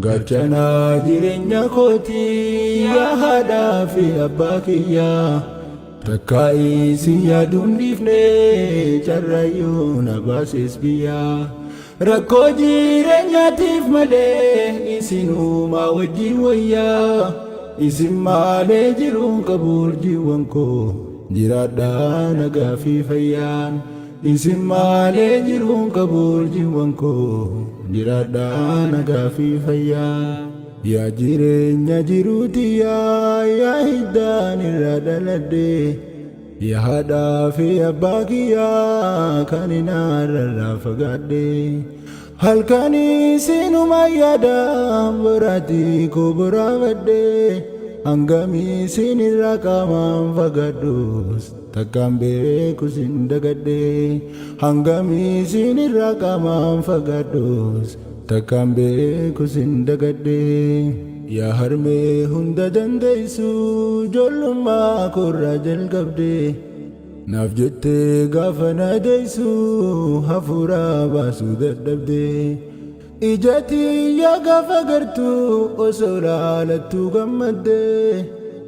Gachana jireenya kootii yaa haadhaa fi abbaa kiyyaa takka isin yaaduun dhiifne carraayyuu na baases biyyaa rakkoo jireenyaatiif malee isinumaa wajjin wayyaa isin malee jiruun qabu urjiiwwan koo jiraadhaa nagaa fi fayyaan isin malee jiruun qabu urjiiwwan koo jiraadhaa nagaa fi fayyaa yaa jireenya jiruutiyaa yaa hiddaan irraa dhaladhe yaa haadhaa fi abbaa kiyyaa kan inaarraa fagaadhe halkanii isinuma yaadaan boraatii koo boraafadhe hangamii isin irraa qaamaan fagaadhus takkaan beeku sin dagadhe hangamii isin irraa qaamaan fagaadhus takkaan beeku sin dagadhe yaa harmee hunda dandeessu ijoollummaa koorraa jalqabde naaf jettee gaafa na deessu hafuuraa baasuu dadhabde ijatiyyaa gaafa gartuu osoo laalattuu gammadde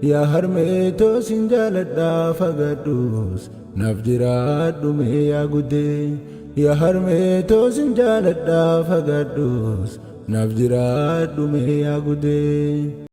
yaa harmee toosin jaaladhaa fagaadhus naaf jiraadhu mee yaa guddee yaa harmee toosin jaaladhaa fagaadhus naaf jiraadhu mee yaa guddee.